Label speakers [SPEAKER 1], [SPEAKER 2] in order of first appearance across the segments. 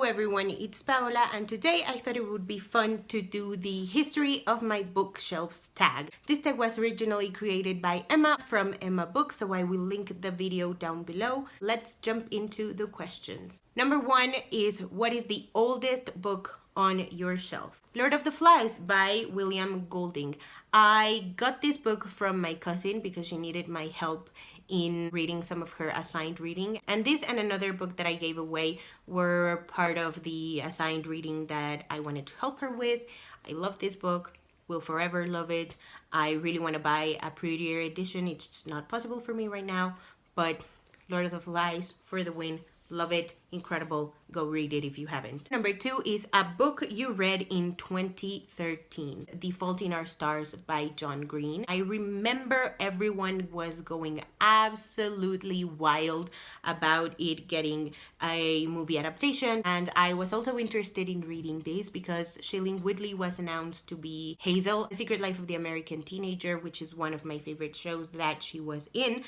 [SPEAKER 1] everyone, it's Paola, and today I thought it would be fun to do the history of my bookshelves tag. This tag was originally created by Emma from Emma Books, so I will link the video down below. Let's jump into the questions. Number 1 is, what is the oldest book on your shelf? Lord of the Flies by William Golding. I got this book from my cousin because she needed my help in reading some of her assigned reading, and this and another book that I gave away were part of the assigned reading that I wanted to help her with. I love this book, will forever love it. I really want to buy a prettier edition. It's just not possible for me right now, but Lord of the Flies for the win. Love it, incredible. Go read it if you haven't. Number 2 is a book you read in 2013, The Fault in Our Stars by John Green. I remember everyone was going absolutely wild about it getting a movie adaptation, and I was also interested in reading this because Shailene Woodley was announced to be Hazel. The Secret Life of the American Teenager, which is one of my favorite shows that she was in,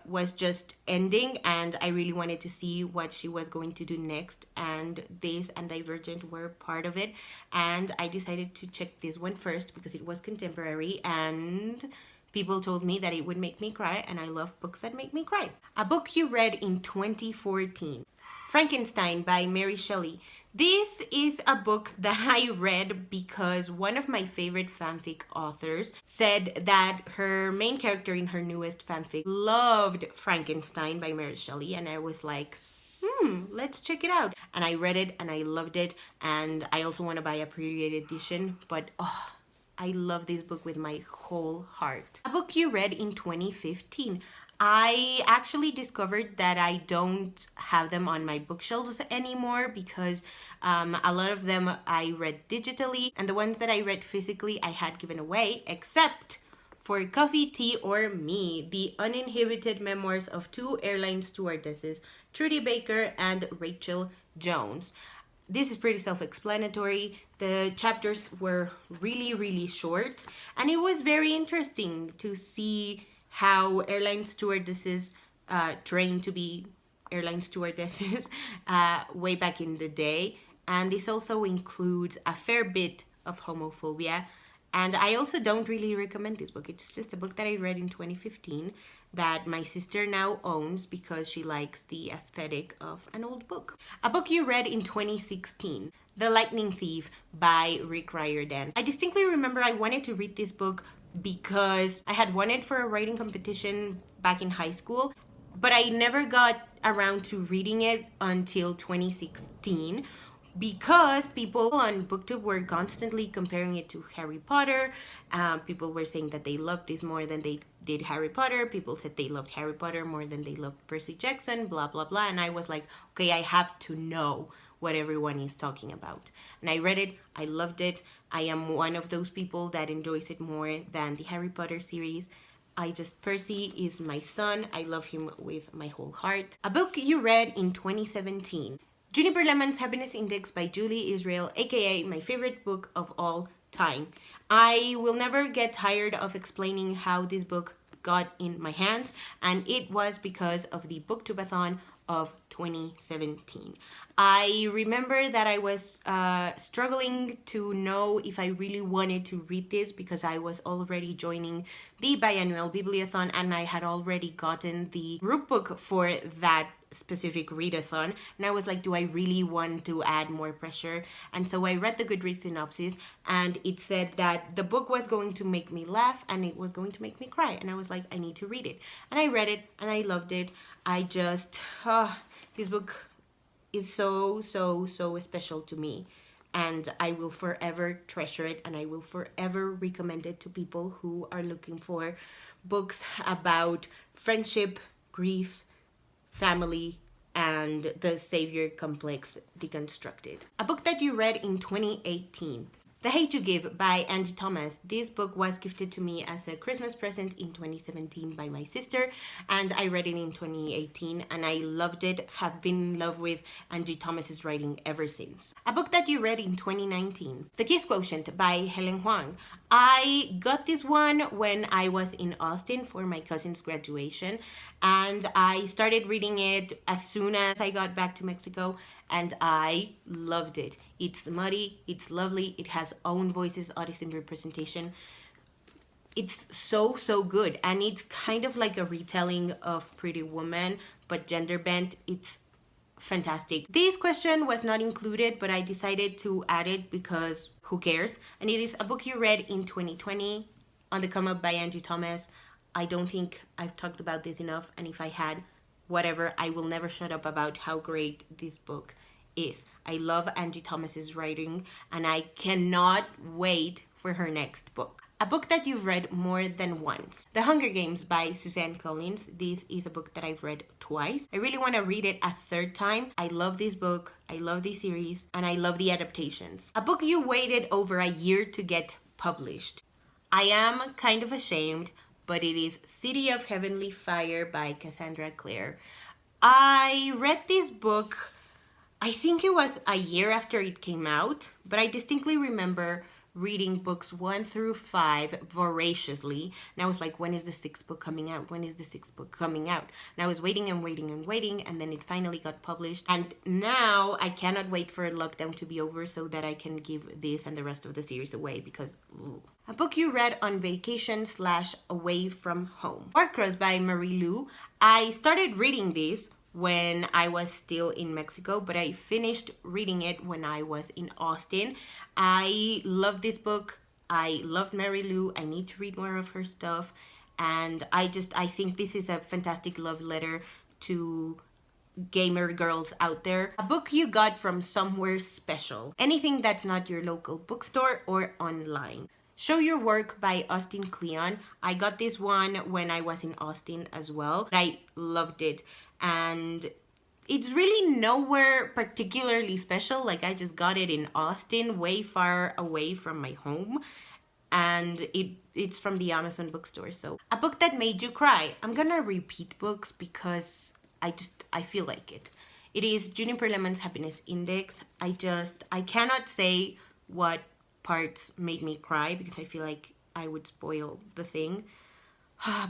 [SPEAKER 1] was just ending, and I really wanted to see what she was going to do next, and this and Divergent were part of it, and I decided to check this one first because it was contemporary and people told me that it would make me cry, and I love books that make me cry. A book you read in 2014. Frankenstein by Mary Shelley. This is a book that I read because one of my favorite fanfic authors said that her main character in her newest fanfic loved Frankenstein by Mary Shelley, and I was like, let's check it out. And I read it and I loved it, and I also want to buy a pre-read edition, but I love this book with my whole heart. A book you read in 2015. I actually discovered that I don't have them on my bookshelves anymore because a lot of them I read digitally, and the ones that I read physically I had given away, except for Coffee, Tea, or Me, the uninhibited memoirs of two airline stewardesses, Trudy Baker and Rachel Jones. This is pretty self-explanatory. The chapters were really short, and it was very interesting to see how airline stewardesses trained to be airline stewardesses way back in the day. And this also includes a fair bit of homophobia. And I also don't really recommend this book. It's just a book that I read in 2015 that my sister now owns because she likes the aesthetic of an old book. A book you read in 2016. The Lightning Thief by Rick Riordan. I distinctly remember I wanted to read this book because I had won it for a writing competition back in high school, but I never got around to reading it until 2016 because people on BookTube were constantly comparing it to Harry Potter. People were saying that they loved this more than they did Harry Potter. People said they loved Harry Potter more than they loved Percy Jackson, blah, blah, blah. And I was like, okay, I have to know what everyone is talking about. And I read it, I loved it. I am one of those people that enjoys it more than the Harry Potter series. Percy is my son. I love him with my whole heart. A book you read in 2017. Juniper Lemon's Happiness Index by Julie Israel, aka my favorite book of all time. I will never get tired of explaining how this book got in my hands, and it was because of the Booktubeathon of 2017. I remember that I was struggling to know if I really wanted to read this because I was already joining the biannual bibliothon and I had already gotten the group book for that specific readathon, and I was like, do I really want to add more pressure? And so I read the Goodreads synopsis, and it said that the book was going to make me laugh and it was going to make me cry, and I was like, I need to read it. And I read it and I loved it. This book is so special to me, and I will forever treasure it, and I will forever recommend it to people who are looking for books about friendship, grief, family, and the savior complex deconstructed. A book that you read in 2018. The Hate You Give by Angie Thomas. This book was gifted to me as a Christmas present in 2017 by my sister, and I read it in 2018 and I loved it. Have been in love with Angie Thomas's writing ever since. A book that you read in 2019. The Kiss Quotient by Helen Huang. I got this one when I was in Austin for my cousin's graduation, and I started reading it as soon as I got back to Mexico, and I loved it. It's smutty, it's lovely, it has own voices, autism representation. It's so good, and it's kind of like a retelling of Pretty Woman but gender bent. It's fantastic. This question was not included, but I decided to add it because who cares? And it is a book you read in 2020, On the Come Up by Angie Thomas. I don't think I've talked about this enough, and if I had, whatever, I will never shut up about how great this book is. I love Angie Thomas's writing, and I cannot wait for her next book. A book that you've read more than once. The Hunger Games by Suzanne Collins. This is a book that I've read twice. I really want to read it a third time. I love this book, I love this series, and I love the adaptations. A book you waited over a year to get published. I am kind of ashamed, but it is City of Heavenly Fire by Cassandra Clare. I read this book, I think it was a year after it came out, but I distinctly remember reading books 1 through 5 voraciously, and I was like, when is the 6th book coming out? When is the 6th book coming out? And I was waiting and waiting and waiting, and then it finally got published, and now I cannot wait for lockdown to be over so that I can give this and the rest of the series away, because A book you read on vacation / away from home. Warcross by Marie Lu. I started reading this when I was still in Mexico, but I finished reading it when I was in Austin. I love this book. I loved Mary Lou. I need to read more of her stuff. And I think this is a fantastic love letter to gamer girls out there. A book you got from somewhere special. Anything that's not your local bookstore or online. Show Your Work by Austin Kleon. I got this one when I was in Austin as well. I loved it. And it's really nowhere particularly special. Like, I just got it in Austin, way far away from my home. And it's from the Amazon bookstore. So, a book that made you cry. I'm gonna repeat books because I feel like it. It is Juniper Lemon's Happiness Index. I cannot say what parts made me cry because I feel like I would spoil the thing.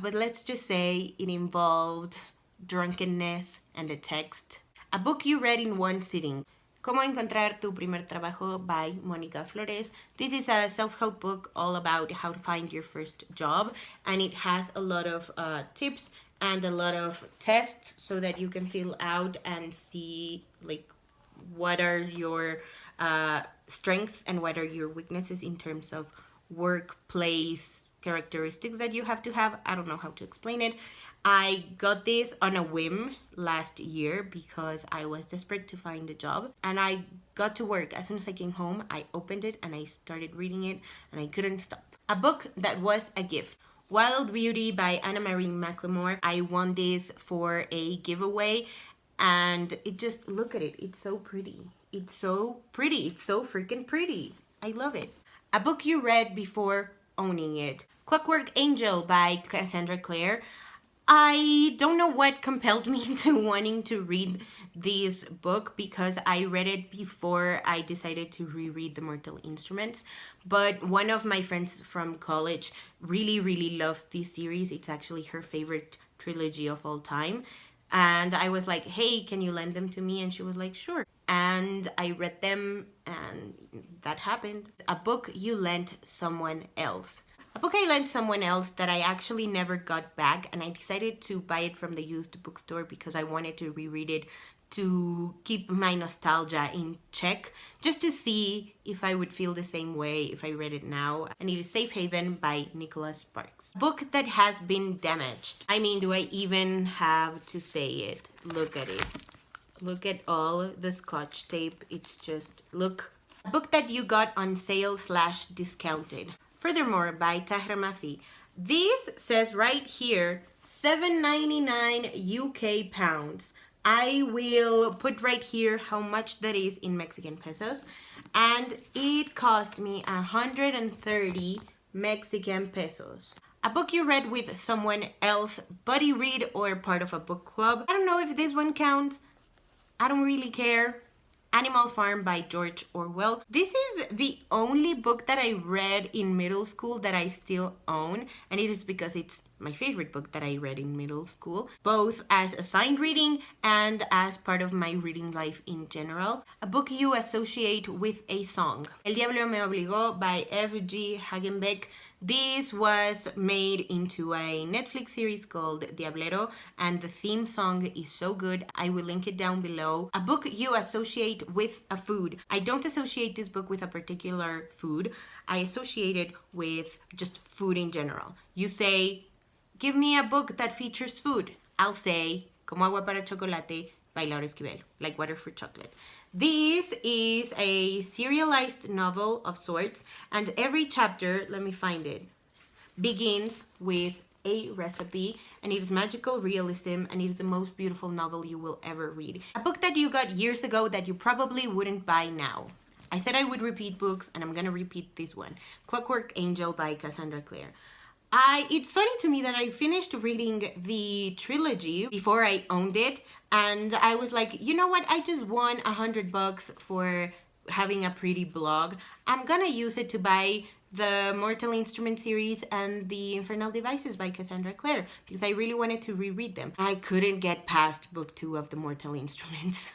[SPEAKER 1] But let's just say it involved drunkenness and a text. A book you read in one sitting. Cómo encontrar tu primer trabajo by Mónica Flores. This is a self-help book all about how to find your first job, and it has a lot of tips and a lot of tests so that you can fill out and see like what are your strengths and what are your weaknesses in terms of workplace characteristics that you have to have. I don't know how to explain it. I got this on a whim last year because I was desperate to find a job, and I got to work. As soon as I came home, I opened it and I started reading it, and I couldn't stop. A book that was a gift. Wild Beauty by Anna Marie McLemore. I won this for a giveaway, and look at it. It's so pretty. It's so pretty. It's so freaking pretty. I love it. A book you read before owning it. Clockwork Angel by Cassandra Clare. I don't know what compelled me to wanting to read this book because I read it before I decided to reread The Mortal Instruments. But one of my friends from college really loves this series. It's actually her favorite trilogy of all time. And I was like, hey, can you lend them to me? And she was like, sure. And I read them, and that happened. A book you lent someone else. A book I lent someone else that I actually never got back, and I decided to buy it from the used bookstore because I wanted to reread it to keep my nostalgia in check, just to see if I would feel the same way if I read it now. And it is Safe Haven by Nicholas Sparks. A book that has been damaged. I mean, do I even have to say it? Look at it. Look at all the scotch tape. It's just, look. A book that you got on sale / discounted. Furthermore by Tahra Mafi. This says right here, $7.99 UK pounds. I will put right here how much that is in Mexican pesos. And it cost me 130 Mexican pesos. A book you read with someone else, buddy read or part of a book club. I don't know if this one counts. I don't really care. Animal Farm by George Orwell. This is the only book that I read in middle school that I still own, and it is because it's my favorite book that I read in middle school, both as assigned reading and as part of my reading life in general. A book you associate with a song. El Diablo Me Obligó by F.G. Hagenbeck. This was made into a Netflix series called Diablero, and the theme song is so good. I will link it down below. A book you associate with a food. I don't associate this book with a particular food. I associate it with just food in general. You say, give me a book that features food. I'll say, Como agua para chocolate by Laura Esquivel, like water for chocolate. This is a serialized novel of sorts, and every chapter, let me find it, begins with a recipe, and it is magical realism, and it is the most beautiful novel you will ever read. A book that you got years ago that you probably wouldn't buy now. I said I would repeat books, and I'm gonna repeat this one. Clockwork Angel by Cassandra Clare. It's funny to me that I finished reading the trilogy before I owned it, and I was like, you know what, I just won $100 for having a pretty blog. I'm gonna use it to buy the Mortal Instruments series and the Infernal Devices by Cassandra Clare, because I really wanted to reread them. I couldn't get past book 2 of the Mortal Instruments.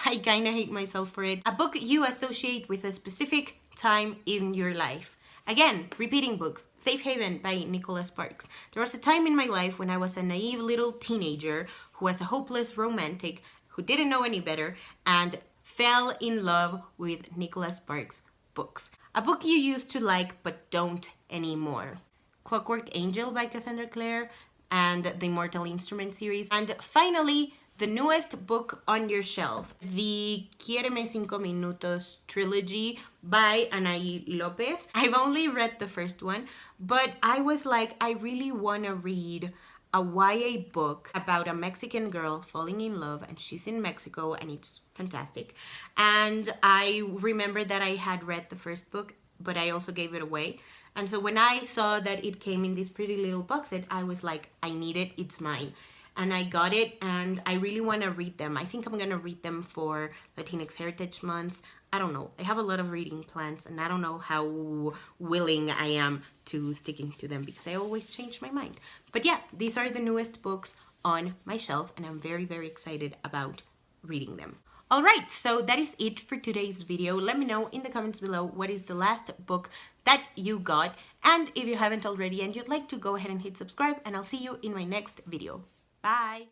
[SPEAKER 1] I kinda hate myself for it. A book you associate with a specific time in your life. Again, repeating books. Safe Haven by Nicholas Sparks. There was a time in my life when I was a naive little teenager who was a hopeless romantic who didn't know any better and fell in love with Nicholas Sparks' books. A book you used to like but don't anymore. Clockwork Angel by Cassandra Clare and the Mortal Instruments series. And finally, the newest book on your shelf, the Quiéreme 5 Minutos trilogy by Anaí Lopez. I've only read the first one, but I was like, I really want to read a YA book about a Mexican girl falling in love, and she's in Mexico, and it's fantastic. And I remember that I had read the first book, but I also gave it away. And so when I saw that it came in this pretty little box set, I was like, I need it, it's mine. And I got it, and I really want to read them. I think I'm going to read them for Latinx Heritage Month. I don't know. I have a lot of reading plans, and I don't know how willing I am to sticking to them because I always change my mind. But yeah, these are the newest books on my shelf, and I'm very, very excited about reading them. All right, so that is it for today's video. Let me know in the comments below what is the last book that you got. And if you haven't already and you'd like to, go ahead and hit subscribe, and I'll see you in my next video. Bye!